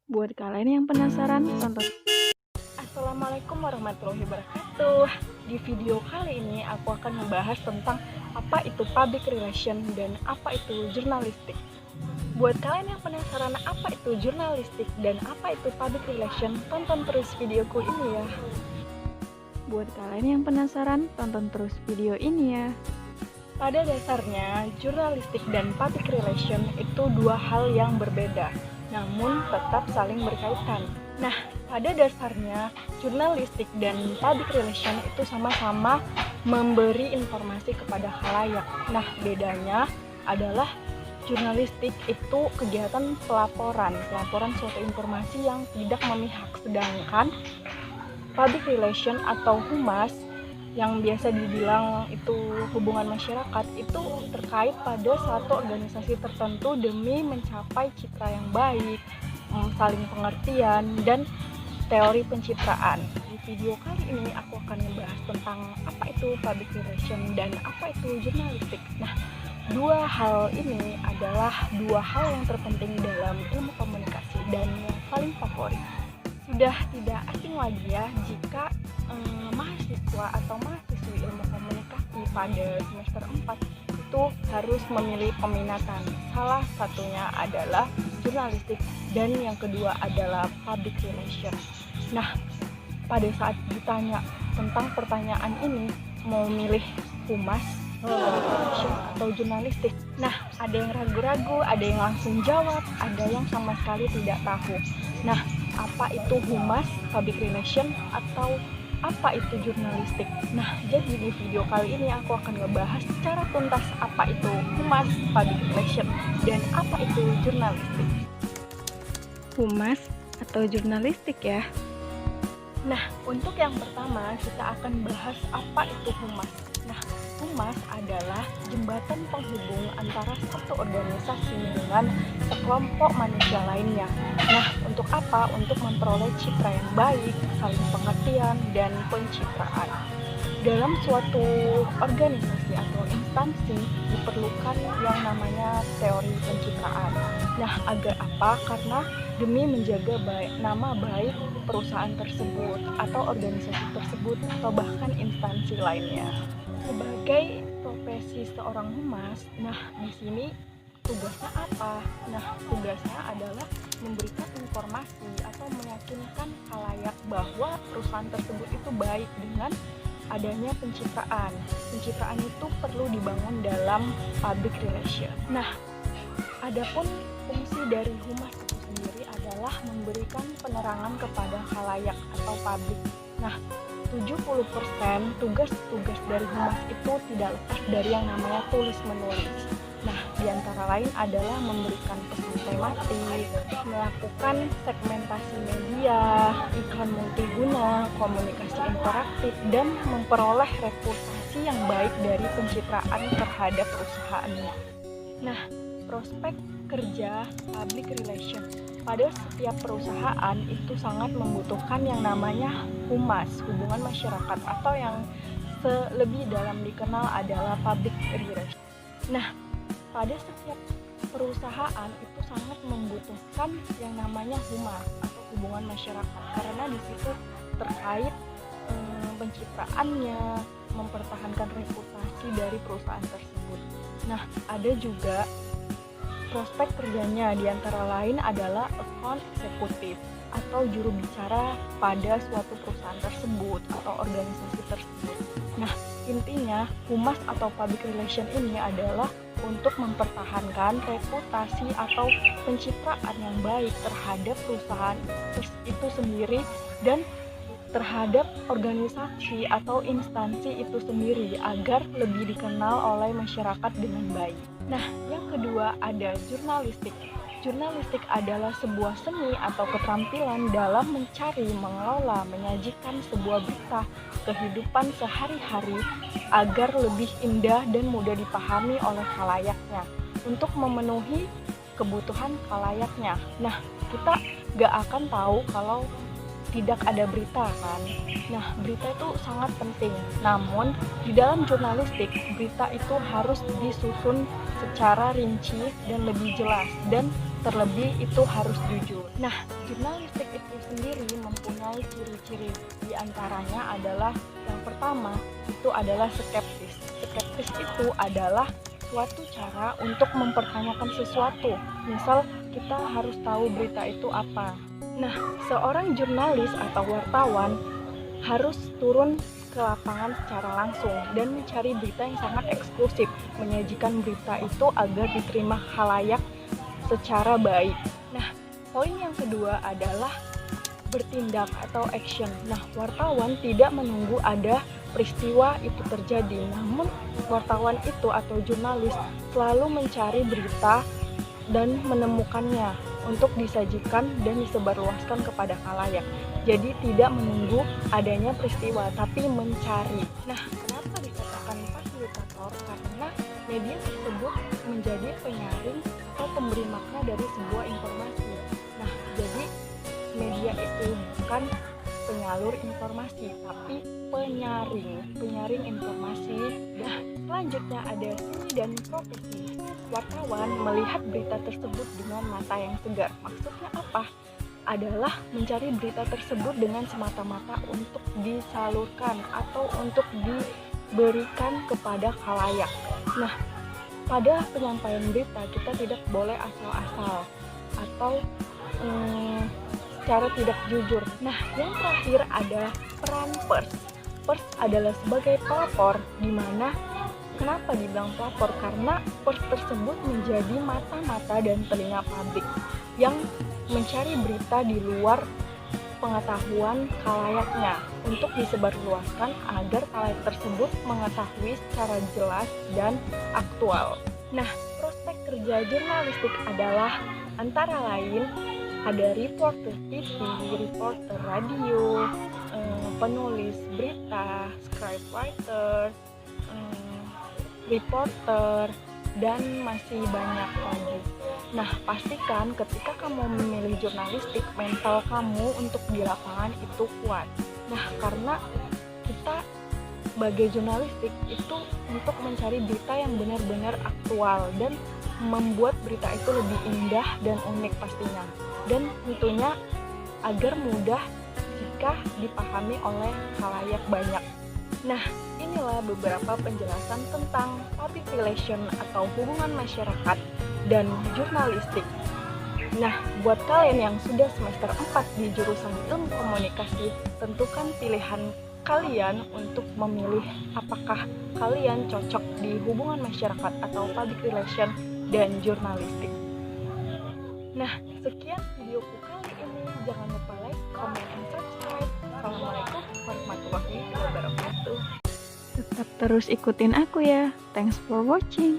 Buat kalian yang penasaran, tonton. Assalamualaikum warahmatullahi wabarakatuh. Di video kali ini aku akan membahas tentang apa itu public relation dan apa itu jurnalistik. Buat kalian yang penasaran apa itu jurnalistik dan apa itu public relation, tonton terus videoku ini ya. Buat kalian yang penasaran, tonton terus video ini ya. Pada dasarnya, jurnalistik dan public relation itu dua hal yang berbeda, namun tetap saling berkaitan. Nah, pada dasarnya, jurnalistik dan public relation itu sama-sama memberi informasi kepada khalayak. Nah, bedanya adalah jurnalistik itu kegiatan pelaporan suatu informasi yang tidak memihak, sedangkan public relation atau humas yang biasa dibilang itu hubungan masyarakat itu terkait pada satu organisasi tertentu demi mencapai citra yang baik, saling pengertian, dan teori pencitraan. Di video kali ini aku akan membahas tentang apa itu public relation dan apa itu jurnalistik. Nah, dua hal ini adalah dua hal yang terpenting dalam ilmu komunikasi dan yang paling favorit. Sudah tidak asing lagi ya jika mahasiswa atau mahasiswi ilmu komunikasi pada semester 4 itu harus memilih peminatan. Salah satunya adalah jurnalistik dan yang kedua adalah public relation. Nah, pada saat ditanya tentang pertanyaan ini, mau milih humas, public relation atau jurnalistik. Nah, ada yang ragu-ragu, ada yang langsung jawab, ada yang sama sekali tidak tahu. Nah, apa itu humas, public relation, atau apa itu jurnalistik? Nah, jadi di video kali ini aku akan ngebahas secara tuntas apa itu humas, public relation, dan apa itu jurnalistik. Humas atau jurnalistik ya. Nah, untuk yang pertama kita akan bahas apa itu humas. Nah, humas adalah jembatan penghubung antara satu organisasi dengan sekelompok manusia lainnya. Nah, untuk apa? Untuk memperoleh citra yang baik, saling pengertian, dan pencitraan. Dalam suatu organisasi atau instansi diperlukan yang namanya teori pencitraan. Nah, agar apa? Karena demi menjaga nama baik perusahaan tersebut atau organisasi tersebut atau bahkan instansi lainnya. Sebagai profesi seorang humas, nah di sini tugasnya apa? Nah, tugasnya adalah memberikan informasi atau meyakinkan khalayak bahwa perusahaan tersebut itu baik dengan adanya pencitraan. Pencitraan itu perlu dibangun dalam public relation. Nah, adapun fungsi dari humas itu sendiri adalah memberikan penerangan kepada khalayak atau publik. Nah, 70% tugas-tugas dari humas itu tidak lepas dari yang namanya tulis-menulis. Nah, diantara lain adalah memberikan pesan tematik, melakukan segmentasi media, iklan multiguna, komunikasi interaktif, dan memperoleh reputasi yang baik dari pencitraan terhadap perusahaannya. Nah, prospek kerja public relation pada setiap perusahaan itu sangat membutuhkan yang namanya humas, hubungan masyarakat, atau yang lebih dalam dikenal adalah public relation. Nah, pada setiap perusahaan itu sangat membutuhkan yang namanya humas atau hubungan masyarakat karena di situ terkait pencitraannya, mempertahankan reputasi dari perusahaan tersebut. Nah, ada juga prospek kerjanya, diantara lain adalah account eksekutif atau juru bicara pada suatu perusahaan tersebut atau organisasi tersebut. Nah, intinya humas atau public relation ini adalah untuk mempertahankan reputasi atau pencitraan yang baik terhadap perusahaan itu sendiri dan terhadap organisasi atau instansi itu sendiri agar lebih dikenal oleh masyarakat dengan baik. Nah, yang kedua ada jurnalistik. Jurnalistik adalah sebuah seni atau keterampilan dalam mencari, mengelola, menyajikan sebuah berita kehidupan sehari-hari agar lebih indah dan mudah dipahami oleh khalayaknya untuk memenuhi kebutuhan khalayaknya. Nah, kita gak akan tahu kalau tidak ada berita kan. Nah, berita itu sangat penting. Namun, di dalam jurnalistik, berita itu harus disusun secara rinci dan lebih jelas dan terlebih itu harus jujur. Nah, jurnalistik itu sendiri mempunyai ciri-ciri. Di antaranya adalah yang pertama itu adalah skeptis. Skeptis itu adalah suatu cara untuk mempertanyakan sesuatu. Misal kita harus tahu berita itu apa. Nah, seorang jurnalis atau wartawan harus turun ke lapangan secara langsung dan mencari berita yang sangat eksklusif, menyajikan berita itu agar diterima khalayak secara baik. Nah, poin yang kedua adalah bertindak atau action. Nah, wartawan tidak menunggu ada peristiwa itu terjadi, namun wartawan itu atau jurnalis selalu mencari berita dan menemukannya untuk disajikan dan disebarluaskan kepada khalayak. Jadi tidak menunggu adanya peristiwa, tapi mencari. Nah, kenapa dikatakan fasilitator? Karena media tersebut menjadi penyaring atau pemberi makna dari sebuah informasi. Nah, jadi media itu bukan penyalur informasi, tapi penyaring informasi. Nah, selanjutnya ada seni dan profesi. Wartawan melihat berita tersebut dengan mata yang segar. Maksudnya apa? Adalah mencari berita tersebut dengan semata-mata untuk disalurkan atau untuk diberikan kepada khalayak. Nah, pada penyampaian berita kita tidak boleh asal-asal atau secara tidak jujur. Nah, yang terakhir ada peran pers. Pers adalah sebagai pelapor, di mana kenapa dibilang pelapor? Karena pers tersebut menjadi mata-mata dan telinga publik yang mencari berita di luar pengetahuan khalayaknya untuk disebarluaskan agar khalayak tersebut mengetahui secara jelas dan aktual. Nah, prospek kerja jurnalistik adalah antara lain ada reporter TV, reporter radio, penulis berita, scriptwriter, reporter, dan masih banyak lagi. Nah, pastikan ketika kamu memilih jurnalistik, mental kamu untuk di lapangan itu kuat. Nah, karena kita sebagai jurnalistik itu untuk mencari berita yang benar-benar aktual dan membuat berita itu lebih indah dan unik pastinya. Dan tentunya agar mudah jika dipahami oleh khalayak banyak. Nah, inilah beberapa penjelasan tentang public relation atau hubungan masyarakat dan jurnalistik. Nah, buat kalian yang sudah semester 4 di jurusan Ilmu Komunikasi, tentukan pilihan kalian untuk memilih apakah kalian cocok di hubungan masyarakat atau public relation dan jurnalistik. Nah, sekian videoku kali ini. Jangan lupa like, comment, and subscribe. Assalamualaikum warahmatullahi wabarakatuh. Tetap terus ikutin aku ya. Thanks for watching.